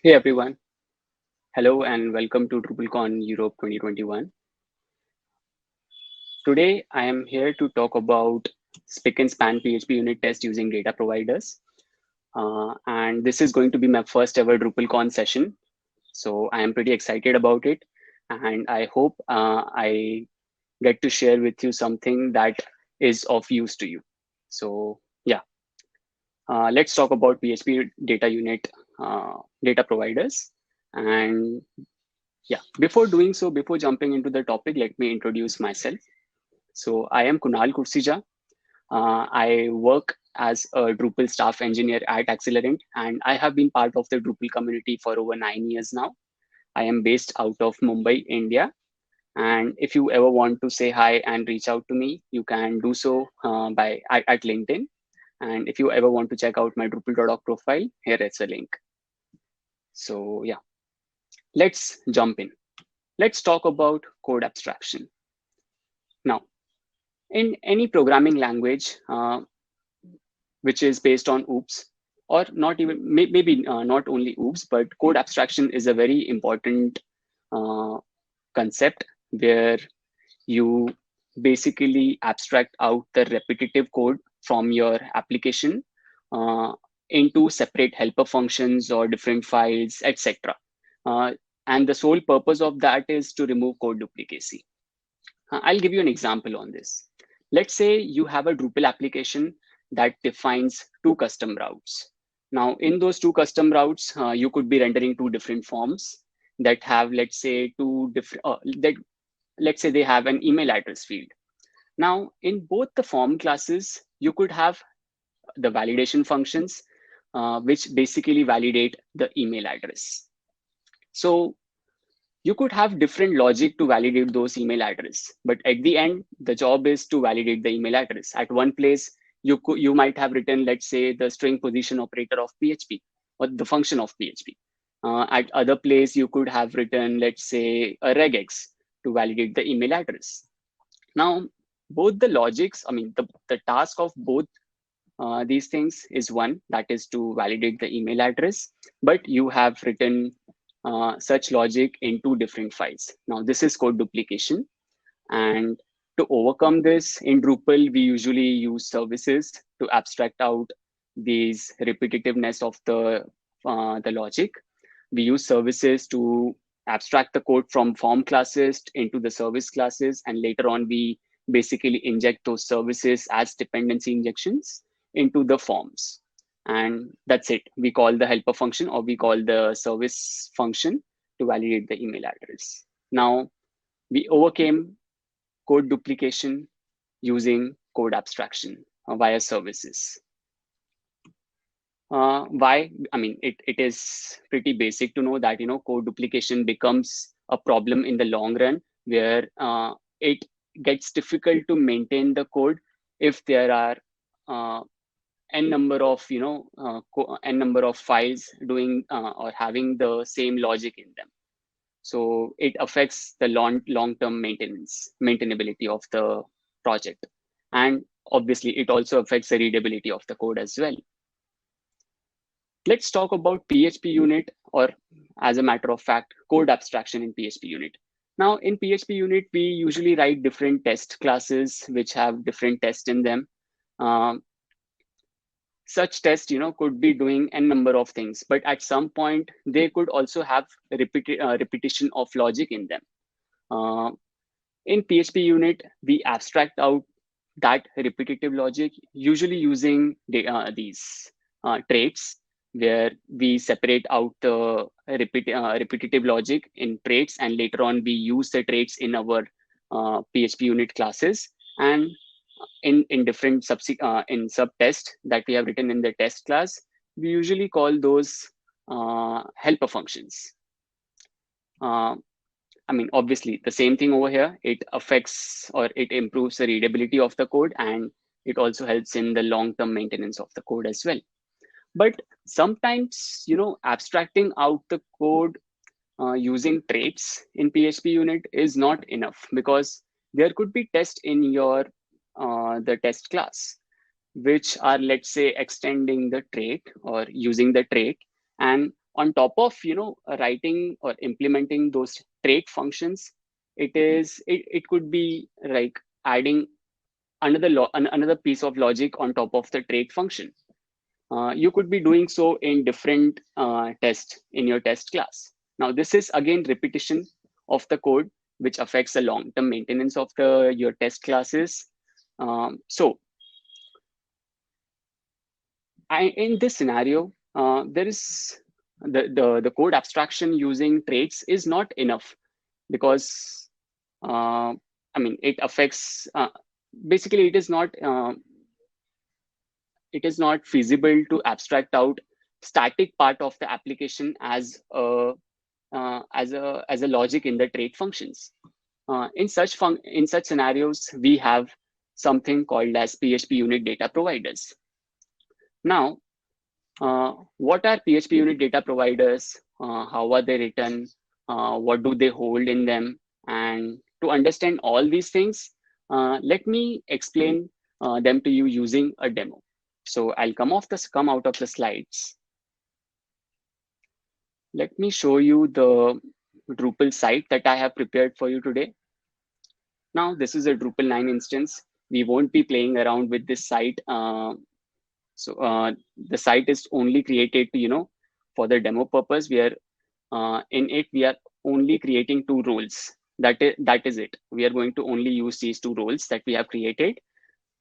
Hey everyone, hello and welcome to DrupalCon Europe 2021. Today I am here to talk about spick and span PHP unit test using data providers. And this is going to be my first ever DrupalCon session. So I am pretty excited about it. And I hope I get to share with you something that is of use to you. So yeah, let's talk about PHP data unit data providers. And yeah, before doing so, before jumping into the topic, let me introduce myself. So I am Kunal Kursija. I work as a Drupal staff engineer at Accelerant, and I have been part of the Drupal community for over 9 years now. I am based out of Mumbai, India. And if you ever want to say hi and reach out to me, you can do so at LinkedIn. And if you ever want to check out my Drupal.org profile, here is a link. So yeah, let's jump in. Let's talk about code abstraction. Now, in any programming language, which is based on OOPS, or not even maybe not only OOPS, but code abstraction is a very important uh, concept where you basically abstract out the repetitive code from your application uh, into separate helper functions or different files, etc. Uh, and the sole purpose of that is to remove code duplicacy. I'll give you an example on this. Let's say you have a Drupal application that defines two custom routes. Now, in those two custom routes, you could be rendering two different forms that have, let's say, let's say they have an email address field. Now, in both the form classes, you could have the validation functions, which basically validate the email address. So you could have different logic to validate those email address, but at the end the job is to validate the email address. At one place you might have written, let's say, the string position operator of PHP or the function of PHP. At other place you could have written, let's say, a regex to validate the email address. Now both the logics, I mean the task of both these things is one, that is to validate the email address, but you have written such logic in two different files. Now, this is code duplication. And to overcome this in Drupal, we usually use services to abstract out these repetitiveness of the logic. We use services to abstract the code from form classes into the service classes. And later on, we basically inject those services as dependency injections into the forms. And that's it. We call the helper function, or we call the service function to validate the email address. Now, we overcame code duplication using code abstraction via services. Why? I mean, it is pretty basic to know that, code duplication becomes a problem in the long run, where it gets difficult to maintain the code if there are uh, n number of n number of files doing or having the same logic in them. So it affects the long-term maintainability of the project. And obviously, it also affects the readability of the code as well. Let's talk about PHP unit, or as a matter of fact, code abstraction in PHP unit. Now, in PHP unit, we usually write different test classes which have different tests in them. Um, Such tests, could be doing n number of things, but at some point they could also have repetition of logic in them. Uh, in PHP unit, we abstract out that repetitive logic, usually using these traits, where we separate out the repetitive logic in traits, and later on we use the traits in our PHP unit classes. And in different in subtest that we have written in the test class, we usually call those helper functions. Uh, I mean, obviously, the same thing over here. It affects, or it improves the readability of the code, and it also helps in the long-term maintenance of the code as well. But sometimes, abstracting out the code using traits in PHP unit is not enough, because there could be tests in your the test class, which are, let's say, extending the trait or using the trait, and On top of writing or implementing those trait functions, it could be like adding another piece of logic on top of the trait function. You could be doing so in different tests in your test class. Now, this is again repetition of the code, which affects the long-term maintenance of your test classes. In this scenario, there is the code abstraction using traits is not enough, because I mean, it affects basically it is not feasible to abstract out static part of the application as a logic in the trait functions. In such scenarios, we have something called as PHP unit data providers. Now, what are PHP unit data providers? How are they written? What do they hold in them? And to understand all these things, let me explain them to you using a demo. So I'll come out of the slides. Let me show you the Drupal site that I have prepared for you today. Now, this is a Drupal 9 instance. We won't be playing around with this site. The site is only created to, for the demo purpose. We are only creating 2 roles. That is it. We are going to only use these 2 roles that we have created,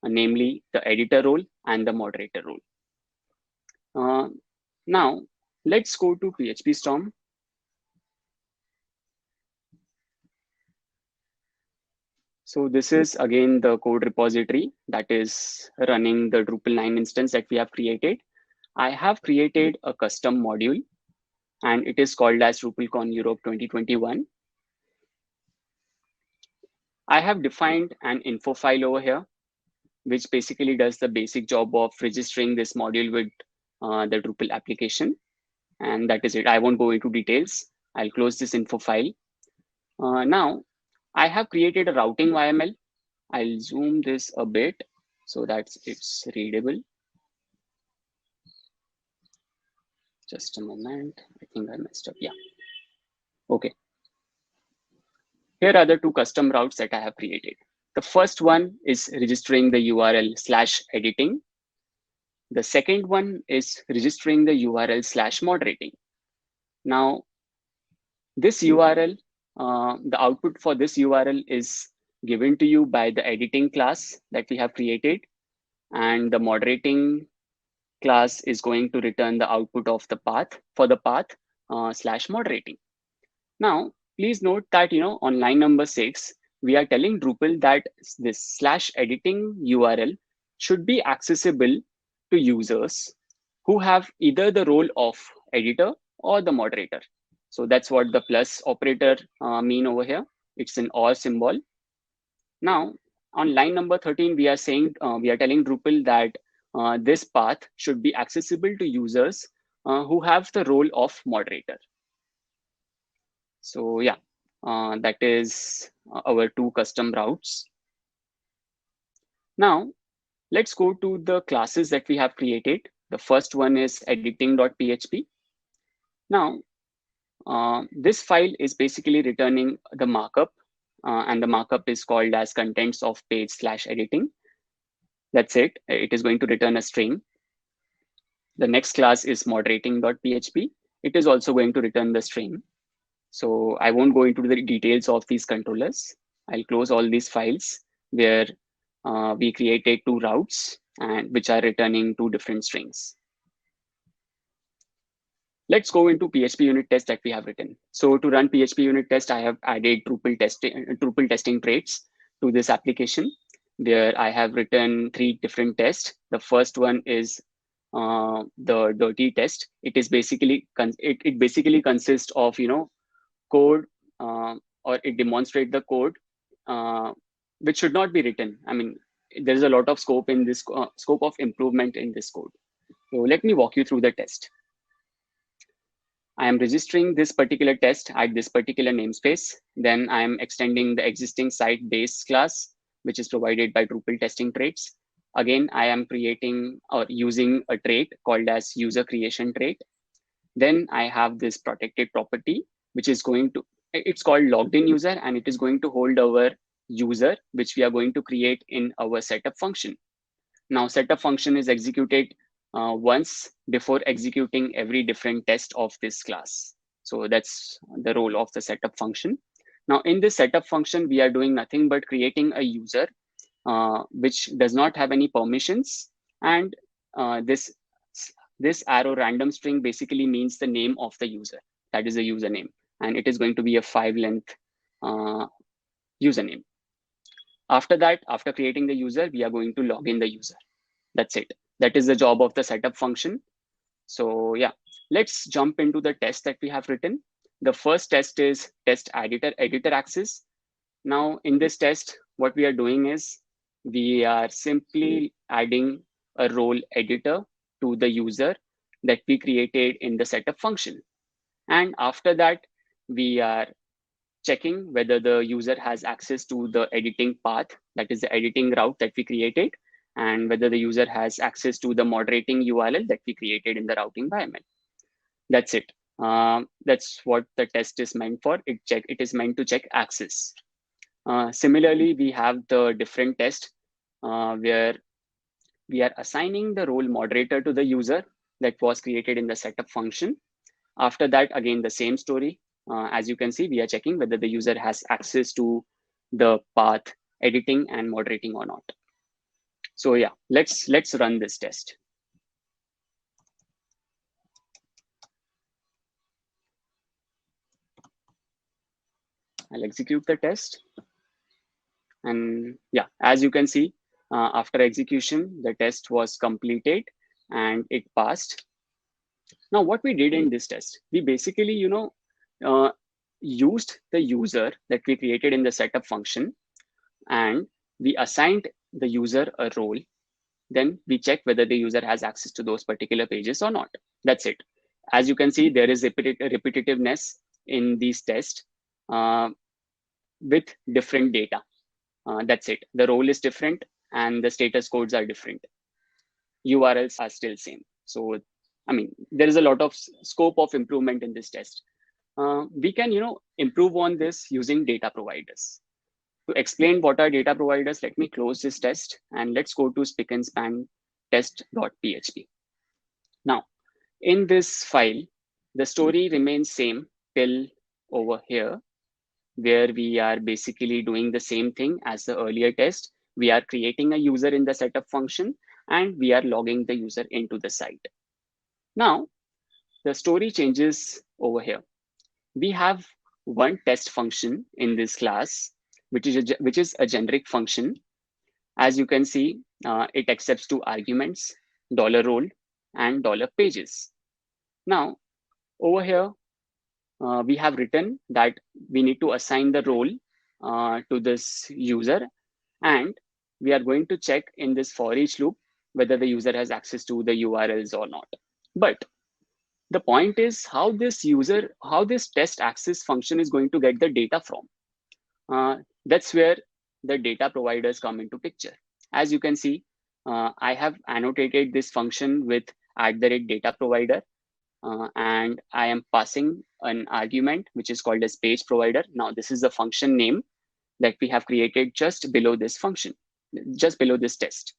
namely the editor role and the moderator role. Now, let's go to PHP Storm. So this is again the code repository that is running the Drupal 9 instance that we have created. I have created a custom module, and it is called as DrupalCon Europe 2021. I have defined an info file over here, which basically does the basic job of registering this module with the Drupal application. And that is it. I won't go into details. I'll close this info file. Now, I have created a routing YML. I'll zoom this a bit so that it's readable. Just a moment. I think I messed up. Yeah. Okay. Here are the 2 custom routes that I have created. The first one is registering the URL /editing. The second one is registering the URL /moderating. Now, this URL, the output for this URL is given to you by the editing class that we have created, and the moderating class is going to return the output of the path for the path /moderating. Now, please note that on line number 6, we are telling Drupal that this /editing URL should be accessible to users who have either the role of editor or the moderator. So that's what the plus operator mean over here. It's an or symbol. Now, on line number 13, we are saying we are telling Drupal that this path should be accessible to users who have the role of moderator. So yeah, that is our 2 custom routes. Now, let's go to the classes that we have created. The first one is editing.php. Now, this file is basically returning the markup, and the markup is called as contents of page /editing. That's it. It is going to return a string. The next class is moderating.php. It is also going to return the string. So I won't go into the details of these controllers. I'll close all these files where we created 2 routes and which are returning 2 different strings. Let's go into PHP unit test that we have written. So to run PHP unit test, I have added Drupal testing traits to this application, where I have written 3 different tests. The first one is the dirty test. It is basically it basically consists of code, or it demonstrates the code which should not be written. I mean, there is a lot of scope in this scope of improvement in this code. So let me walk you through the test. I am registering this particular test at this particular namespace. Then I am extending the existing site base class, which is provided by Drupal testing traits. Again, I am creating or using a trait called as user creation trait. Then I have this protected property, which is going to, it's called logged in user, and it is going to hold our user, which we are going to create in our setup function. Now, setup function is executed once before executing every different test of this class. So that's the role of the setup function. Now, in this setup function, we are doing nothing but creating a user which does not have any permissions. And this arrow random string basically means the name of the user. That is the username. And it is going to be a 5-length username. After that, after creating the user, we are going to log in the user. That's it. That is the job of the setup function. So yeah, let's jump into the test that we have written. The first test is test editor access. Now in this test, what we are doing is we are simply adding a role editor to the user that we created in the setup function. And after that, we are checking whether the user has access to the editing path, that is the editing route that we created, and whether the user has access to the moderating URL that we created in the routing environment. That's it. That's what the test is meant for. It is meant to check access. Similarly, we have the different test where we are assigning the role moderator to the user that was created in the setup function. After that, again, the same story. As you can see, we are checking whether the user has access to the path editing and moderating or not. So yeah, let's run this test. I'll execute the test. And yeah, as you can see, after execution, the test was completed and it passed. Now, what we did in this test, we basically, used the user that we created in the setup function, and we assigned the user a role. Then we check whether the user has access to those particular pages or not. That's it. As you can see, there is repetitiveness in these tests with different data. That's it. The role is different and the status codes are different. URLs are still same. So, I mean, there is a lot of scope of improvement in this test. We can, improve on this using data providers. To explain what are data providers, let me close this test and let's go to spick and span test.php. Now, in this file, the story remains same till over here, where we are basically doing the same thing as the earlier test. We are creating a user in the setup function and we are logging the user into the site. Now, the story changes over here. We have one test function in this class, which is a generic function. As you can see, it accepts two arguments, $role and $pages. Now, over here, we have written that we need to assign the role to this user, and we are going to check in this for each loop whether the user has access to the URLs or not. But the point is how this test access function is going to get the data from. That's where the data providers come into picture. As you can see, I have annotated this function with @data provider, and I am passing an argument which is called as page provider. Now, this is the function name that we have created just below this function, just below this test.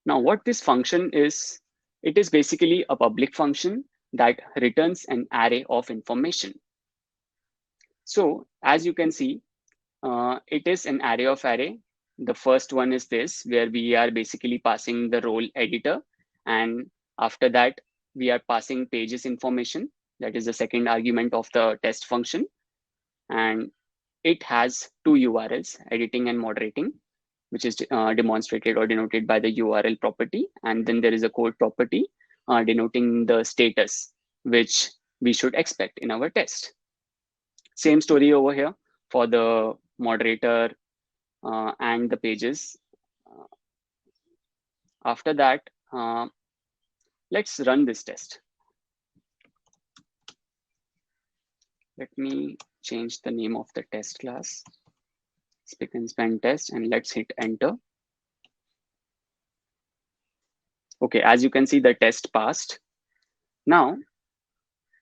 Now, what this function is, it is basically a public function that returns an array of information. So as you can see, it is an array of array. The first one is this, where we are basically passing the role editor. And after that, we are passing pages information. That is the second argument of the test function. And it has two URLs, editing and moderating, which is demonstrated or denoted by the URL property. And then there is a code property denoting the status, which we should expect in our test. Same story over here for the moderator and the pages. After that, let's run this test. Let me change the name of the test class, spick and span test, and let's hit enter. Okay, as you can see, the test passed. Now,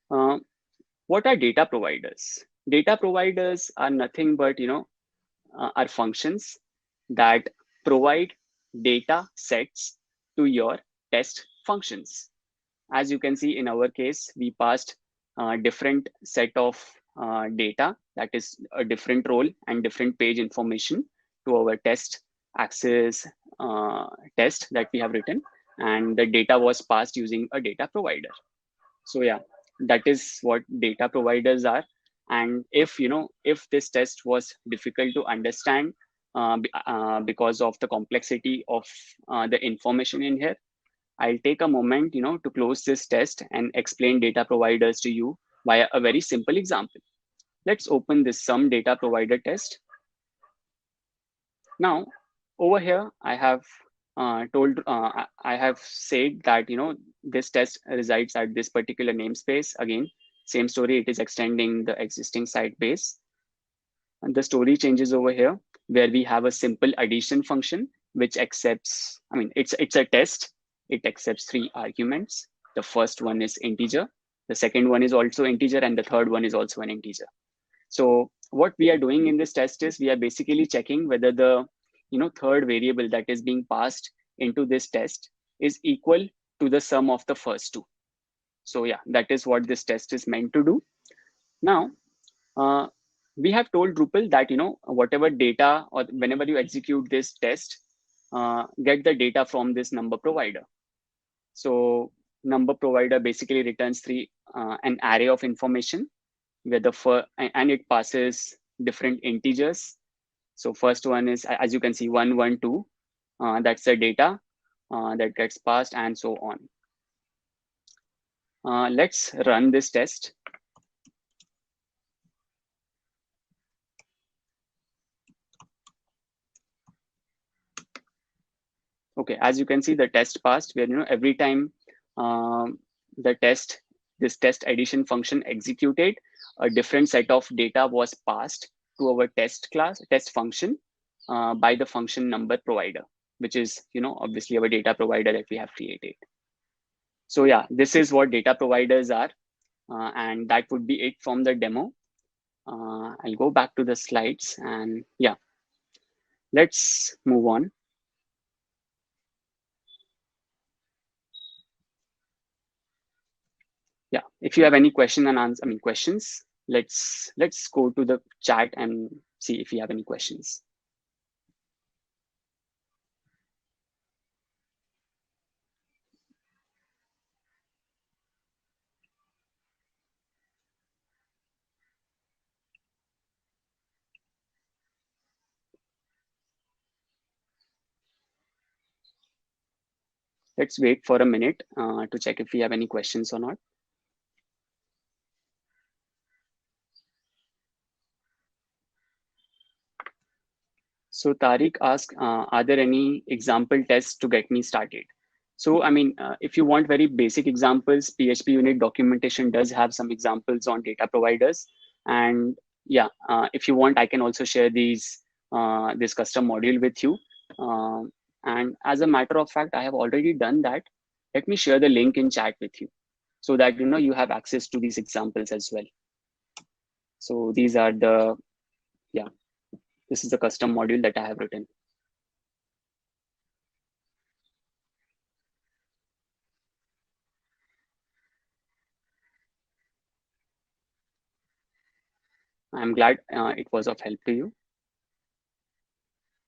What are data providers? Data providers are nothing but, are functions that provide data sets to your test functions. As you can see in our case, we passed a different set of data, that is a different role and different page information to our test access test that we have written, and the data was passed using a data provider. So yeah, that is what data providers are. And if this test was difficult to understand because of the complexity of the information in here, I'll take a moment, to close this test and explain data providers to you via a very simple example. Let's open this sum data provider test. Now, over here, I have said that, this test resides at this particular namespace. Again, same story, it is extending the existing site base. And the story changes over here, where we have a simple addition function, which accepts, it's a test. It accepts 3 arguments. The first one is integer. The second one is also integer. And the third one is also an integer. So what we are doing in this test is we are basically checking whether the third variable that is being passed into this test is equal to the sum of the first two. So yeah, that is what this test is meant to do. Now, we have told Drupal that whatever data, or whenever you execute this test, get the data from this number provider. So number provider basically returns an array of information where and it passes different integers. So first one is, as you can see, 1, 1, 2. That's the data that gets passed, and so on. Let's run this test. Okay, as you can see, the test passed, where every time this test addition function executed, a different set of data was passed to our test function by the function number provider, which is obviously our data provider that we have created. So yeah, this is what data providers are, and that would be it from the demo. I'll go back to the slides, and yeah, let's move on. Yeah, if you have any questions, let's go to the chat and see if you have any questions. Let's wait for a minute to check if we have any questions or not. So Tariq asked, are there any example tests to get me started? So, if you want very basic examples, PHP unit documentation does have some examples on data providers. And yeah, if you want, I can also share this custom module with you. And as a matter of fact, I have already done that. Let me share the link in chat with you so that you have access to these examples as well. So these are this is the custom module that I have written. I'm glad it was of help to you.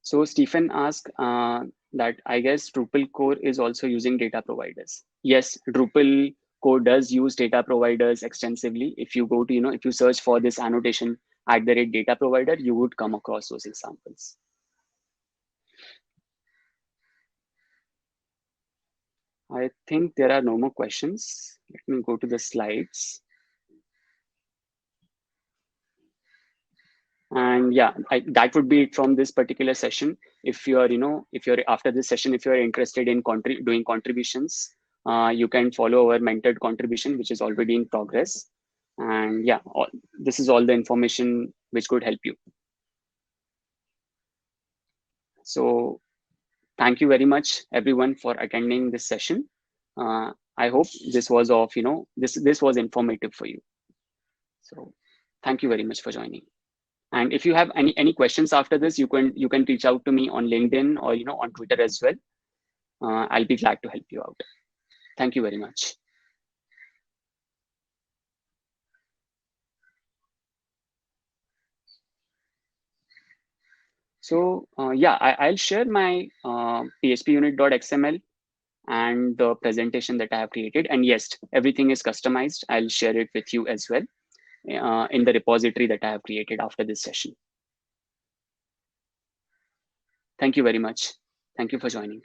So Stephen asked that I guess Drupal core is also using data providers. Yes, Drupal core does use data providers extensively. If you go to, if you search for this annotation @ data provider, you would come across those examples. I think there are no more questions. Let me go to the slides. And yeah, that would be it from this particular session. If you're after this session, if you're interested in doing contributions, you can follow our mentored contribution, which is already in progress. And yeah, this is all the information which could help you. So thank you very much, everyone, for attending this session. I hope this was of, this was informative for you. So thank you very much for joining. And if you have any questions after this, you can reach out to me on LinkedIn or on Twitter as well. I'll be glad to help you out. Thank you very much. So yeah, I'll share my phpunit.xml and the presentation that I have created. And yes, everything is customized. I'll share it with you as well in the repository that I have created after this session. Thank you very much. Thank you for joining.